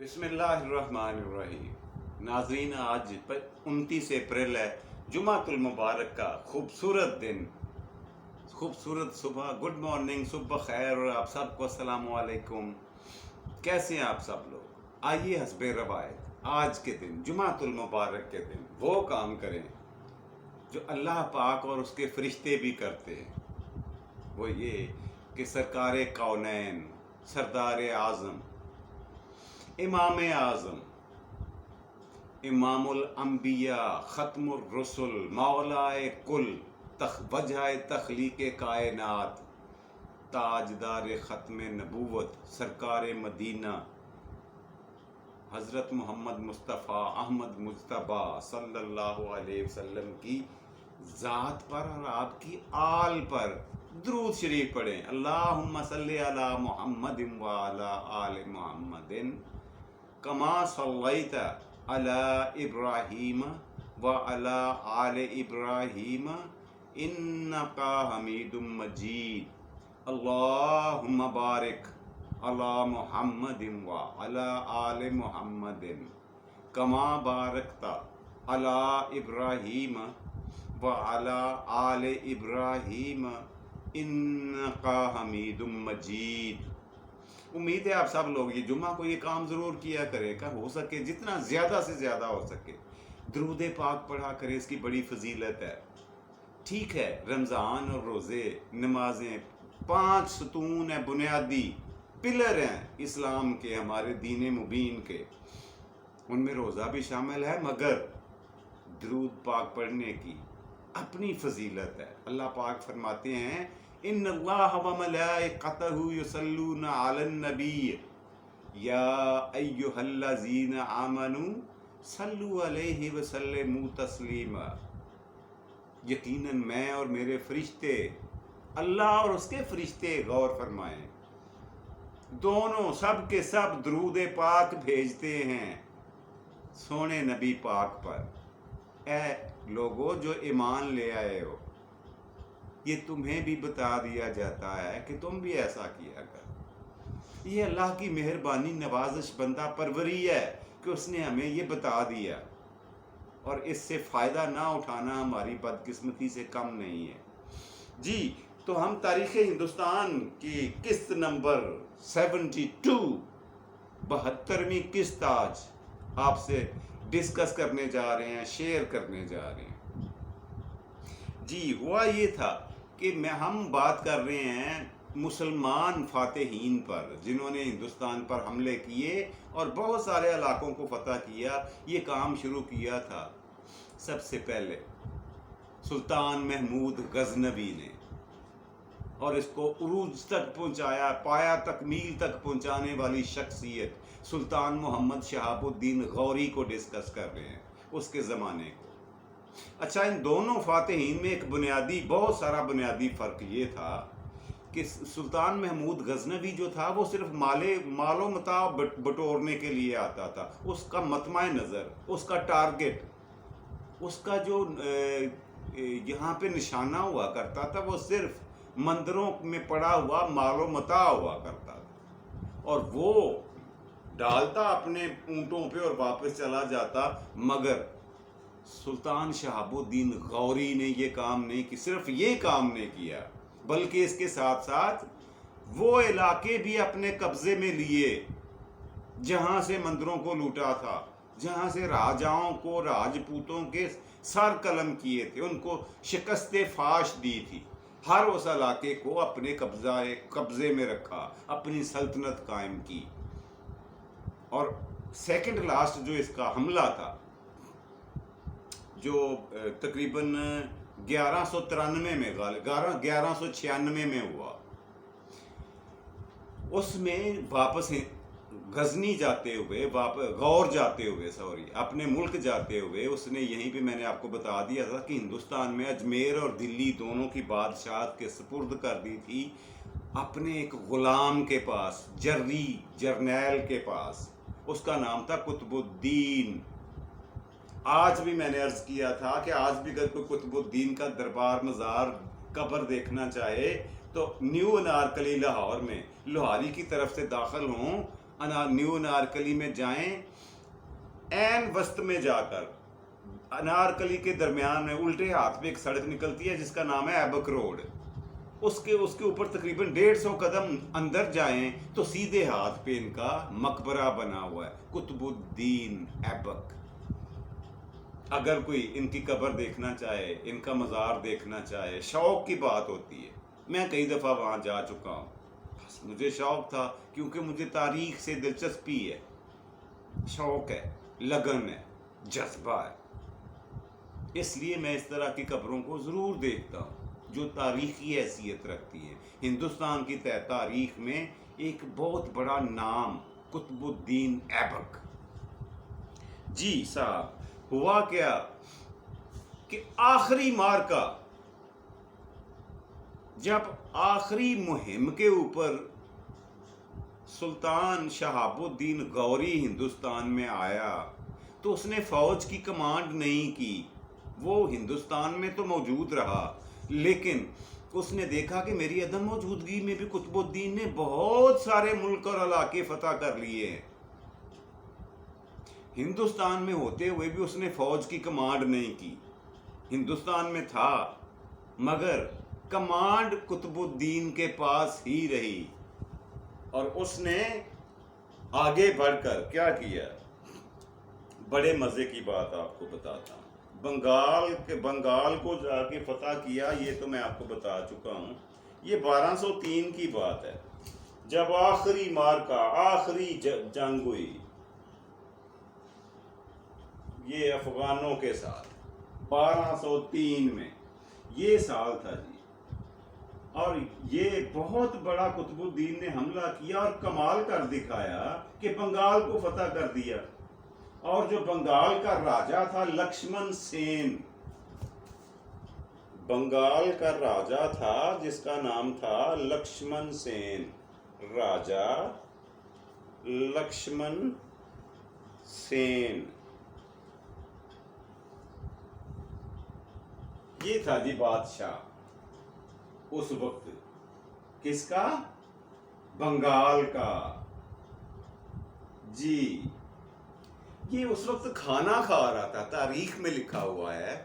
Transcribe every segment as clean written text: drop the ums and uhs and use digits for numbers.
بسم اللہ الرحمن الرحیم۔ ناظرین، آج 29 اپریل ہے، جمعۃ المبارک کا خوبصورت دن، خوبصورت صبح۔ گڈ مارننگ، صبح خیر، اور آپ سب کو السلام علیکم۔ کیسے ہیں آپ سب لوگ؟ آئیے حسب روایت آج کے دن، جمعۃ المبارک کے دن، وہ کام کریں جو اللہ پاک اور اس کے فرشتے بھی کرتے ہیں۔ وہ یہ کہ سرکار کونین، سردار اعظم، امام اعظم، امام الانبیاء، ختم الرسل، مولائے کل، وجہ تخلیق کائنات، تاجدار ختم نبوت، سرکار مدینہ حضرت محمد مصطفیٰ احمد مجتبیٰ صلی اللہ علیہ وسلم کی ذات پر اور آپ کی آل پر درود شریف پڑھیں۔ اللہم صلی علی محمد وعلی آل محمد کما صلیت علی ابراہیم وعلی آل ابراہیم انکا حمید مجید۔ اللہم بارک علی محمد وعلی آل محمد کما بارکت علی ابراہیم وعلی آل ابراہیم انکا حمید مجید۔ امید ہے آپ سب لوگ یہ جمعہ کو یہ کام ضرور کیا کرے کہ ہو سکے جتنا زیادہ سے زیادہ ہو سکے درود پاک پڑھا کرے، اس کی بڑی فضیلت ہے۔ ٹھیک ہے، رمضان اور روزے، نمازیں 5 ستون ہیں، بنیادی پلر ہیں اسلام کے، ہمارے دین مبین کے، ان میں روزہ بھی شامل ہے، مگر درود پاک پڑھنے کی اپنی فضیلت ہے۔ اللہ پاک فرماتے ہیں ان اللہ و ملائکتہ یصلون علی النبی یا ایھا الذین آمنوا صلوا علیہ وسلموا تسلیما۔ یقیناً میں اور میرے فرشتے، اللہ اور اس کے فرشتے، غور فرمائیں، دونوں سب کے سب درود پاک بھیجتے ہیں سونے نبی پاک پر۔ اے لوگو جو ایمان لے آئے ہو، یہ تمہیں بھی بتا دیا جاتا ہے کہ تم بھی ایسا کیا کر۔ یہ اللہ کی مہربانی، نوازش، بندہ پروری ہے کہ اس نے ہمیں یہ بتا دیا، اور اس سے فائدہ نہ اٹھانا ہماری بدقسمتی سے کم نہیں ہے۔ جی، تو ہم تاریخ ہندوستان کی قسط نمبر 72، 72ویں قسط آج آپ سے ڈسکس کرنے جا رہے ہیں، شیئر کرنے جا رہے ہیں۔ جی، ہوا یہ تھا کہ ہم بات کر رہے ہیں مسلمان فاتحین پر، جنہوں نے ہندوستان پر حملے کیے اور بہت سارے علاقوں کو فتح کیا۔ یہ کام شروع کیا تھا سب سے پہلے سلطان محمود غزنوی نے، اور اس کو عروج تک پہنچایا، پایا تکمیل تک پہنچانے والی شخصیت سلطان محمد شہاب الدین غوری کو ڈسکس کر رہے ہیں، اس کے زمانے کو۔ اچھا، ان دونوں فاتحین میں ایک بنیادی، بہت سارا بنیادی فرق یہ تھا کہ سلطان محمود غزنوی جو تھا وہ صرف مال و متاع بٹورنے کے لیے آتا تھا۔ اس کا مطمع نظر، اس کا ٹارگٹ، اس کا جو یہاں پہ نشانہ ہوا کرتا تھا، وہ صرف مندروں میں پڑا ہوا مال و متاع ہوا کرتا تھا، اور وہ ڈالتا اپنے اونٹوں پہ اور واپس چلا جاتا۔ مگر سلطان شہاب الدین غوری نے یہ کام نہیں کی، صرف یہ کام نہیں کیا، بلکہ اس کے ساتھ ساتھ وہ علاقے بھی اپنے قبضے میں لیے جہاں سے مندروں کو لوٹا تھا، جہاں سے راجاؤں کو، راجپوتوں کے سر قلم کیے تھے، ان کو شکست فاش دی تھی۔ ہر اس علاقے کو اپنے قبضے میں رکھا، اپنی سلطنت قائم کی۔ اور سیکنڈ لاسٹ جو اس کا حملہ تھا، جو تقریباً 1193 میں 1196 میں ہوا، اس میں واپس غزنی جاتے ہوئے، غور جاتے ہوئے، اپنے ملک جاتے ہوئے، اس نے یہیں پہ میں نے آپ کو بتا دیا تھا کہ ہندوستان میں اجمیر اور دلی دونوں کی بادشاہت کے سپرد کر دی تھی اپنے ایک غلام کے پاس، جرنیل کے پاس۔ اس کا نام تھا قطب الدین۔ آج بھی میں نے عرض کیا تھا کہ آج بھی اگر کوئی قطب الدین کا دربار، مزار، قبر دیکھنا چاہے تو نیو انارکلی لاہور میں لوہاری کی طرف سے داخل ہوں، نیو انارکلی میں جائیں، این وسط میں جا کر انارکلی کے درمیان میں الٹے ہاتھ پہ ایک سڑک نکلتی ہے جس کا نام ہے ایبک روڈ، اس کے اوپر تقریباً 150 قدم اندر جائیں تو سیدھے ہاتھ پہ ان کا مقبرہ بنا ہوا ہے، قطب الدین ایبک۔ اگر کوئی ان کی قبر دیکھنا چاہے، ان کا مزار دیکھنا چاہے، شوق کی بات ہوتی ہے۔ میں کئی دفعہ وہاں جا چکا ہوں، بس مجھے شوق تھا کیونکہ مجھے تاریخ سے دلچسپی ہے، شوق ہے، لگن ہے، جذبہ ہے، اس لیے میں اس طرح کی قبروں کو ضرور دیکھتا ہوں جو تاریخی حیثیت رکھتی ہیں۔ ہندوستان کی تاریخ میں ایک بہت بڑا نام قطب الدین ایبک۔ جی صاحب، ہوا کیا کہ آخری مارکا، جب آخری مہم کے اوپر سلطان شہاب الدین غوری ہندوستان میں آیا تو اس نے فوج کی کمانڈ نہیں کی، وہ ہندوستان میں تو موجود رہا، لیکن اس نے دیکھا کہ میری عدم موجودگی میں بھی قطب الدین نے بہت سارے ملک اور علاقے فتح کر لیے ہیں۔ ہندوستان میں ہوتے ہوئے بھی اس نے فوج کی کمانڈ نہیں کی، ہندوستان میں تھا مگر کمانڈ قطب الدین کے پاس ہی رہی، اور اس نے آگے بڑھ کر کیا کیا؟ بڑے مزے کی بات آپ کو بتاتا ہوں۔ بنگال کو جا کے فتح کیا، یہ تو میں آپ کو بتا چکا ہوں، یہ 1203 کی بات ہے، جب آخری مارکا، آخری جنگ ہوئی یہ افغانوں کے ساتھ 1203 میں، یہ سال تھا جی، اور یہ بہت بڑا قطب الدین نے حملہ کیا اور کمال کر دکھایا کہ بنگال کو فتح کر دیا، اور جو بنگال کا راجا تھا لکشمن سین، بنگال کا راجا تھا جس کا نام تھا لکشمن سین، راجا لکشمن سین، یہ تھا جی بادشاہ اس وقت، کس کا؟ بنگال کا۔ جی یہ اس وقت کھانا کھا رہا تھا، تاریخ میں لکھا ہوا ہے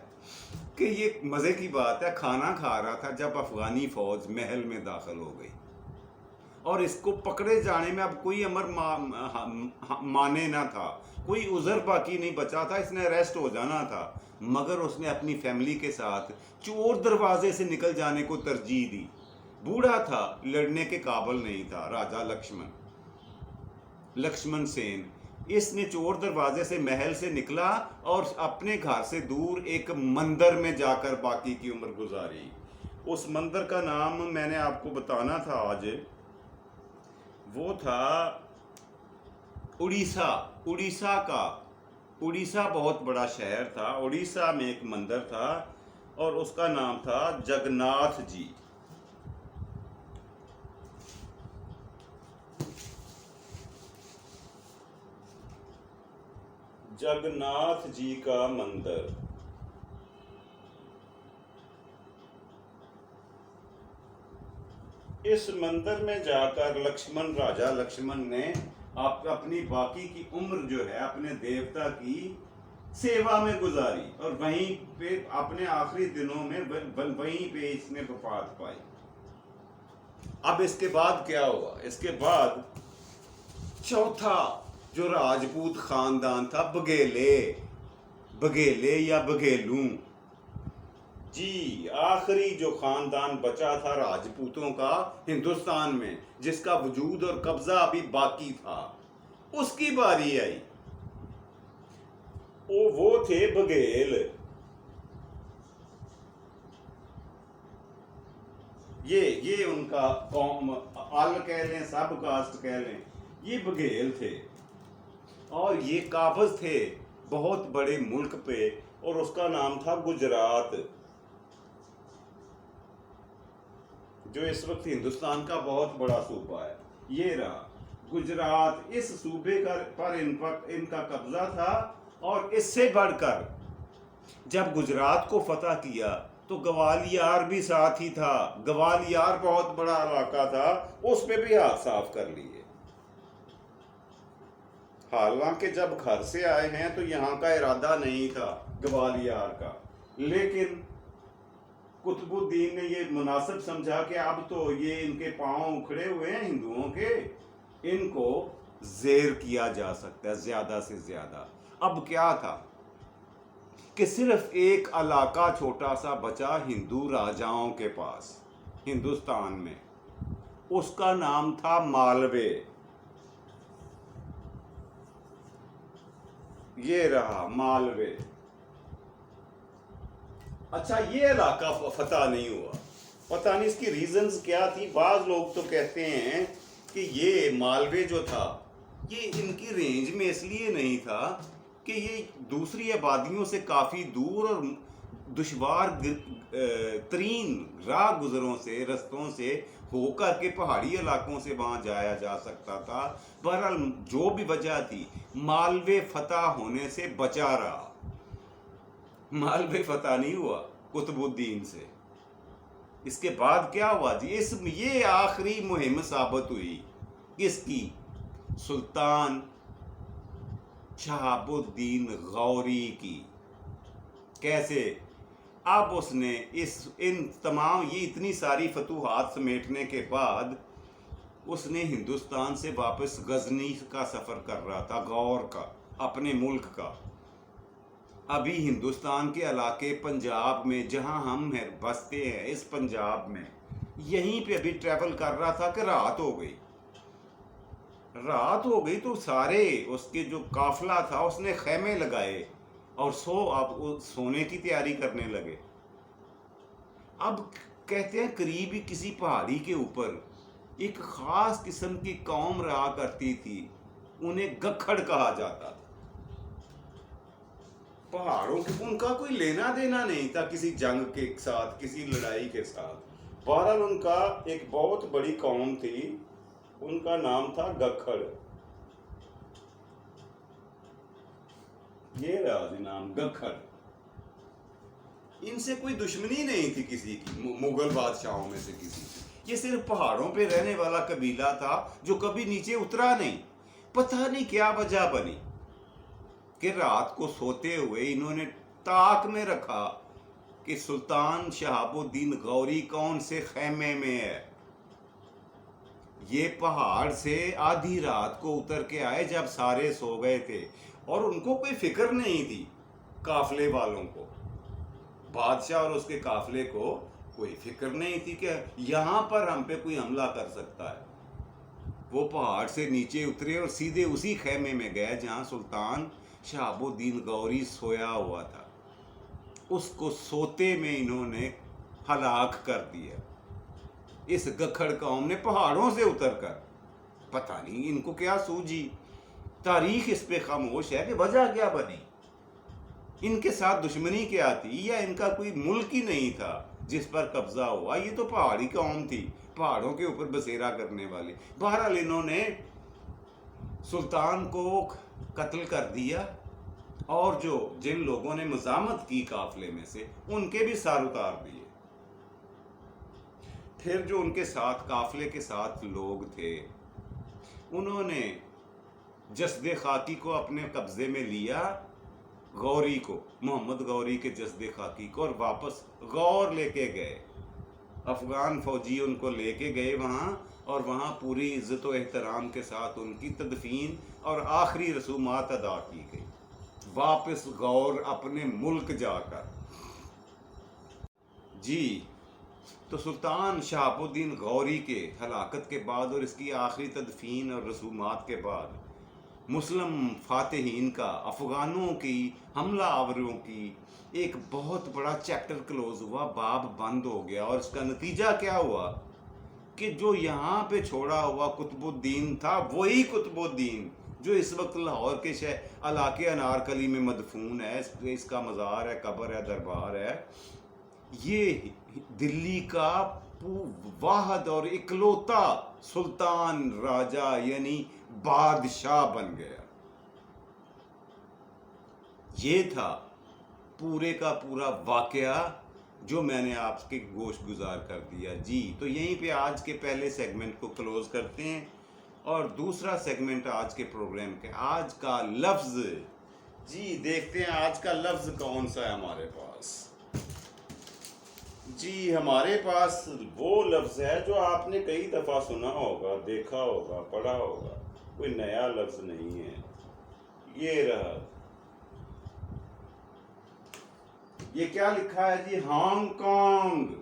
کہ یہ مزے کی بات ہے، کھانا کھا رہا تھا جب افغانی فوج محل میں داخل ہو گئی، اور اس کو پکڑے جانے میں اب کوئی امر مانے نہ تھا، کوئی عذر باقی نہیں بچا تھا، اس نے اریسٹ ہو جانا تھا، مگر اس نے اپنی فیملی کے ساتھ چور دروازے سے نکل جانے کو ترجیح دی۔ بوڑھا تھا، لڑنے کے قابل نہیں تھا، راجا لکشمن سین، اس نے چور دروازے سے محل سے نکلا اور اپنے گھر سے دور ایک مندر میں جا کر باقی کی عمر گزاری۔ اس مندر کا نام میں نے آپ کو بتانا تھا آج، وہ تھا اڑیسہ کا، اڑیسہ بہت بڑا شہر تھا، اڑیسہ میں ایک مندر تھا اور اس کا نام تھا جگناتھ جی۔ جگناتھ جی کا مندر، اس مندر میں جا کر راجا لکشمن نے اپنی باقی کی عمر جو ہے اپنے دیوتا کی سیوا میں گزاری، اور وہیں پہ اپنے آخری دنوں میں وہیں پہ اس نے وفات پائی۔ اب اس کے بعد کیا ہوا؟ اس کے بعد چوتھا جو راجپوت خاندان تھا، بگیلے یا بگیلوں، جی آخری جو خاندان بچا تھا راجپوتوں کا ہندوستان میں، جس کا وجود اور قبضہ ابھی باقی تھا، اس کی باری آئی۔ وہ تھے بگیل، یہ ان کا قوم، آل کہہ لیں، سب کاسٹ کہہ لیں، یہ بگیل تھے، اور یہ قابض تھے بہت بڑے ملک پہ، اور اس کا نام تھا گجرات، جو اس وقت ہندوستان کا بہت بڑا صوبہ ہے۔ یہ رہا گجرات، اس صوبے پر ان کا قبضہ تھا، اور اس سے بڑھ کر جب گجرات کو فتح کیا تو گوالیار بھی ساتھ ہی تھا، گوالیار بہت بڑا علاقہ تھا، اس پہ بھی ہاتھ صاف کر لیے۔ حالانکہ جب گھر سے آئے ہیں تو یہاں کا ارادہ نہیں تھا گوالیار کا، لیکن قطب الدین نے یہ مناسب سمجھا کہ اب تو یہ ان کے پاؤں اکھڑے ہوئے ہیں ہندوؤں کے، ان کو زیر کیا جا سکتا ہے زیادہ سے زیادہ۔ اب کیا تھا کہ صرف ایک علاقہ چھوٹا سا بچا ہندو راجاؤں کے پاس ہندوستان میں، اس کا نام تھا مالوے۔ یہ رہا مالوے۔ اچھا، یہ علاقہ فتح نہیں ہوا، پتہ نہیں اس کی ریزنز کیا تھی۔ بعض لوگ تو کہتے ہیں کہ یہ مالوے جو تھا یہ ان کی رینج میں اس لیے نہیں تھا کہ یہ دوسری آبادیوں سے کافی دور اور دشوار ترین راہ گزروں سے رستوں سے ہو کر کے پہاڑی علاقوں سے وہاں جایا جا سکتا تھا۔ بہرحال جو بھی وجہ تھی، مالوے فتح ہونے سے بچا رہا۔ مالوے فتح نہیں ہوا قطب الدین سے۔ اس کے بعد کیا ہوا جی؟ یہ آخری مہم ثابت ہوئی کس کی؟ سلطان شہاب الدین غوری کی۔ کیسے؟ اب اس نے ان تمام یہ اتنی ساری فتوحات سمیٹنے کے بعد اس نے ہندوستان سے واپس غزنی کا سفر کر رہا تھا، غور کا، اپنے ملک کا۔ ابھی ہندوستان کے علاقے پنجاب میں جہاں ہم بستے ہیں، اس پنجاب میں یہیں پہ ابھی ٹریول کر رہا تھا کہ رات ہو گئی۔ تو سارے اس کے جو قافلہ تھا اس نے خیمے لگائے اور اب سونے کی تیاری کرنے لگے۔ اب کہتے ہیں قریب ہی کسی پہاڑی کے اوپر ایک خاص قسم کی قوم رہا کرتی تھی، انہیں گکھڑ کہا جاتا تھا۔ پہاڑوں کے ان کا کوئی لینا دینا نہیں تھا کسی جنگ کے ساتھ، کسی لڑائی کے ساتھ۔ بہرحال ان کا ایک بہت بڑی قوم تھی، ان کا نام تھا گکھڑ۔ یہ رہا جی نام، گکھڑ۔ ان سے کوئی دشمنی نہیں تھی کسی کی، مغل بادشاہوں میں سے کسی کی۔ یہ صرف پہاڑوں پہ رہنے والا قبیلہ تھا جو کبھی نیچے اترا نہیں۔ پتہ نہیں کیا وجہ بنی کہ رات کو سوتے ہوئے انہوں نے طاق میں رکھا کہ سلطان شہاب الدین غوری کون سے خیمے میں ہے۔ یہ پہاڑ سے آدھی رات کو اتر کے آئے جب سارے سو گئے تھے، اور ان کو کوئی فکر نہیں تھی، قافلے والوں کو، بادشاہ اور اس کے قافلے کو کوئی فکر نہیں تھی کہ یہاں پر ہم پہ کوئی حملہ کر سکتا ہے۔ وہ پہاڑ سے نیچے اترے اور سیدھے اسی خیمے میں گئے جہاں سلطان شہاب الدین غوری سویا ہوا تھا۔ اس کو سوتے میں انہوں نے ہلاک کر دیا، اس گکھڑ قوم نے، پہاڑوں سے اتر کر۔ پتہ نہیں ان کو کیا سوجی، تاریخ اس پہ خاموش ہے کہ وجہ کیا بنی، ان کے ساتھ دشمنی کیا تھی، یا ان کا کوئی ملک ہی نہیں تھا جس پر قبضہ ہوا۔ یہ تو پہاڑی قوم تھی، پہاڑوں کے اوپر بسیرا کرنے والی۔ بہرحال انہوں نے سلطان کو قتل کر دیا، اور جن لوگوں نے مزاحمت کی قافلے میں سے ان کے بھی سر اتار دیے۔ پھر جو ان کے ساتھ قافلے کے ساتھ لوگ تھے انہوں نے جسد خاکی کو اپنے قبضے میں لیا، غوری کو، محمد غوری کے جسد خاکی کو، اور واپس غور لے کے گئے۔ افغان فوجی ان کو لے کے گئے وہاں، اور وہاں پوری عزت و احترام کے ساتھ ان کی تدفین اور آخری رسومات ادا کی گئی، واپس غور اپنے ملک جا کر۔ جی، تو سلطان شہاب الدین غوری کے ہلاکت کے بعد اور اس کی آخری تدفین اور رسومات کے بعد مسلم فاتحین کا، افغانوں کی حملہ آوروں کی ایک بہت بڑا چیپٹر کلوز ہوا، باب بند ہو گیا۔ اور اس کا نتیجہ کیا ہوا کہ جو یہاں پہ چھوڑا ہوا قطب الدین تھا، وہی قطب الدین جو اس وقت لاہور کے علاقے انارکلی میں مدفون ہے، اس کا مزار ہے، قبر ہے، دربار ہے، یہ دلی کا واحد اور اکلوتا سلطان راجہ یعنی بادشاہ بن گیا۔ یہ تھا پورے کا پورا واقعہ جو میں نے آپ کے گوش گزار کر دیا۔ جی، تو یہیں پہ آج کے پہلے سیگمنٹ کو کلوز کرتے ہیں۔ اور دوسرا سیگمنٹ آج کے پروگرام کے آج کا لفظ. جی دیکھتے ہیں آج کا لفظ کون سا ہے ہمارے پاس. جی ہمارے پاس وہ لفظ ہے جو آپ نے کئی دفعہ سنا ہوگا، دیکھا ہوگا، پڑھا ہوگا، کوئی نیا لفظ نہیں ہے. یہ رہا. یہ کیا لکھا ہے جی؟ Hong Kong.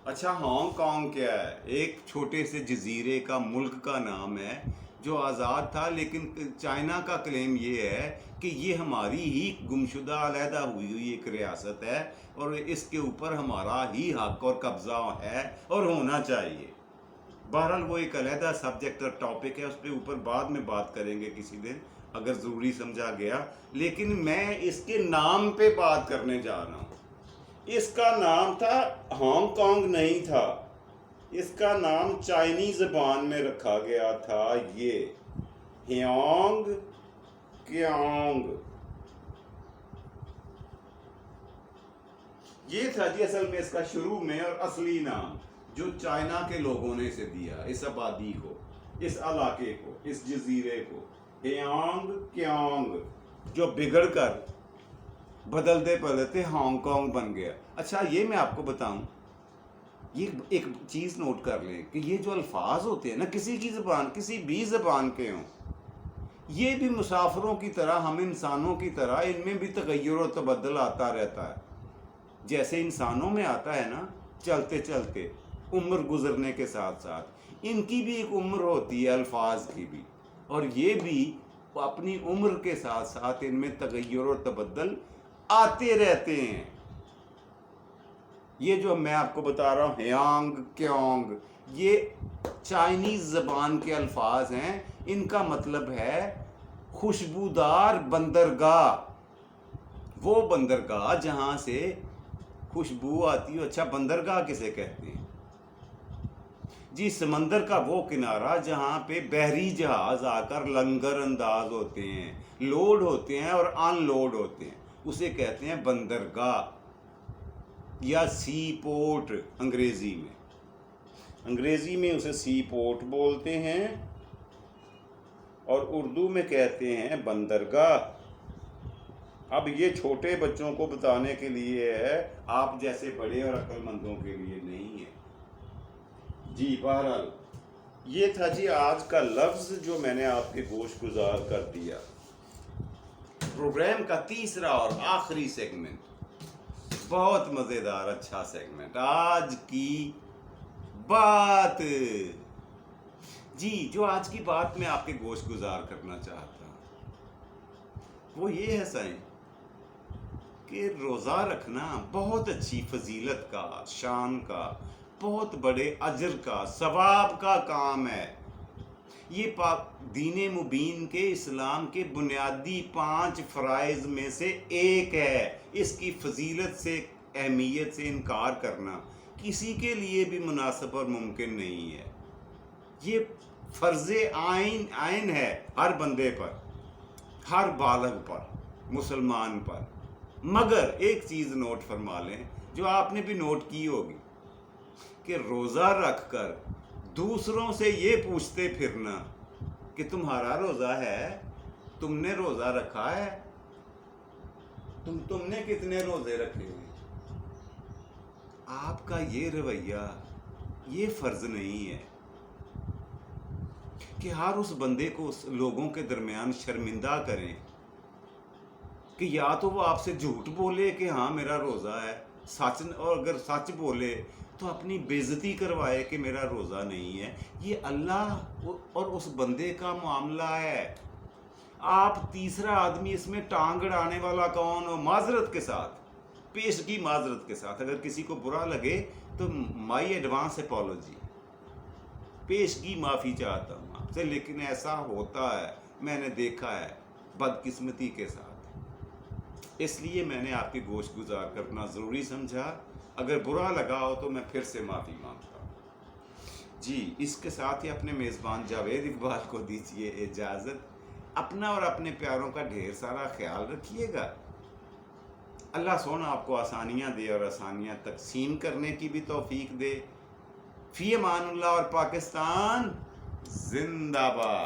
اچھا ہانگ کانگ کیا ہے؟ ایک چھوٹے سے جزیرے کا ملک کا نام ہے جو آزاد تھا، لیکن چائنا کا کلیم یہ ہے کہ یہ ہماری ہی گمشدہ علیحدہ ہوئی ہوئی ایک ریاست ہے اور اس کے اوپر ہمارا ہی حق اور قبضہ ہے اور ہونا چاہیے. بہرحال وہ ایک علیحدہ سبجیکٹ اور ٹاپک ہے، اس پہ اوپر بعد میں بات کریں گے کسی دن اگر ضروری سمجھا گیا. لیکن میں اس کے نام پہ بات کرنے جا رہا ہوں. اس کا نام تھا ہانگ کانگ نہیں تھا، اس کا نام چائنی زبان میں رکھا گیا تھا یہ ہیانگ کیانگ. یہ تھا جی اصل میں اس کا شروع میں اور اصلی نام جو چائنا کے لوگوں نے اسے دیا، اس آبادی کو، اس علاقے کو، اس جزیرے کو، ہیانگ کیانگ، جو بگڑ کر بدلتے بدلتے ہانگ کانگ بن گیا. اچھا یہ میں آپ کو بتاؤں، یہ ایک چیز نوٹ کر لیں کہ یہ جو الفاظ ہوتے ہیں نا کسی کی زبان، کسی بھی زبان کے ہوں، یہ بھی مسافروں کی طرح، ہم انسانوں کی طرح ان میں بھی تغیر و تبدل آتا رہتا ہے. جیسے انسانوں میں آتا ہے نا چلتے چلتے، عمر گزرنے کے ساتھ ساتھ ان کی بھی ایک عمر ہوتی ہے الفاظ کی بھی، اور یہ بھی اپنی عمر کے ساتھ ساتھ ان میں تغیر و تبدل آتے رہتے ہیں. یہ جو میں آپ کو بتا رہا ہوں ہیانگ کیانگ، یہ چائنیز زبان کے الفاظ ہیں. ان کا مطلب ہے خوشبودار بندرگاہ، وہ بندرگاہ جہاں سے خوشبو آتی ہو. اچھا بندرگاہ کسے کہتے ہیں جی؟ سمندر کا وہ کنارہ جہاں پہ بحری جہاز آ کر لنگر انداز ہوتے ہیں، لوڈ ہوتے ہیں اور ان لوڈ ہوتے ہیں، اسے کہتے ہیں بندرگاہ یا سی پورٹ. انگریزی میں اسے سی پورٹ بولتے ہیں اور اردو میں کہتے ہیں بندرگاہ. اب یہ چھوٹے بچوں کو بتانے کے لیے ہے، آپ جیسے بڑے اور عقل مندوں کے لیے نہیں ہے. جی بہرحال یہ تھا جی آج کا لفظ جو میں نے آپ کے گوش گزار کر دیا. پروگرام کا تیسرا اور آخری سیگمنٹ، بہت مزیدار اچھا سیگمنٹ، آج کی بات. جی جو آج کی بات میں آپ کے گوش گزار کرنا چاہتا ہوں وہ یہ ہے سائیں کہ روزہ رکھنا بہت اچھی فضیلت کا، شان کا، بہت بڑے اجر کا، ثواب کا کام ہے. یہ دین مبین کے اسلام کے بنیادی 5 فرائض میں سے ایک ہے. اس کی فضیلت سے، اہمیت سے انکار کرنا کسی کے لیے بھی مناسب اور ممکن نہیں ہے. یہ فرض عین ہے ہر بندے پر، ہر بالغ پر، مسلمان پر. مگر ایک چیز نوٹ فرما لیں جو آپ نے بھی نوٹ کی ہوگی کہ روزہ رکھ کر دوسروں سے یہ پوچھتے پھرنا کہ تمہارا روزہ ہے، تم نے روزہ رکھا ہے، تم نے کتنے روزے رکھے ہیں. آپ کا یہ رویہ یہ فرض نہیں ہے کہ ہر اس بندے کو لوگوں کے درمیان شرمندہ کریں کہ یا تو وہ آپ سے جھوٹ بولے کہ ہاں میرا روزہ ہے، سچ، اور اگر سچ بولے تو اپنی بےزتی کروائے کہ میرا روزہ نہیں ہے. یہ اللہ اور اس بندے کا معاملہ ہے. آپ تیسرا آدمی اس میں ٹانگ اڑانے والا کون ہو؟ معذرت کے ساتھ، پیشگی معذرت کے ساتھ، اگر کسی کو برا لگے تو مائی ایڈوانس اپولوجی، پیشگی معافی چاہتا ہوں آپ سے. لیکن ایسا ہوتا ہے، میں نے دیکھا ہے بدقسمتی کے ساتھ، اس لیے میں نے آپ کے گوش گزار کرنا ضروری سمجھا. اگر برا لگا ہو تو میں پھر سے معافی مانگتا ہوں. جی اس کے ساتھ ہی اپنے میزبان جاوید اقبال کو دیجیے اجازت. اپنا اور اپنے پیاروں کا ڈھیر سارا خیال رکھیے گا. اللہ سونا آپ کو آسانیاں دے اور آسانیاں تقسیم کرنے کی بھی توفیق دے. فی امان اللہ اور پاکستان. زندہ باد.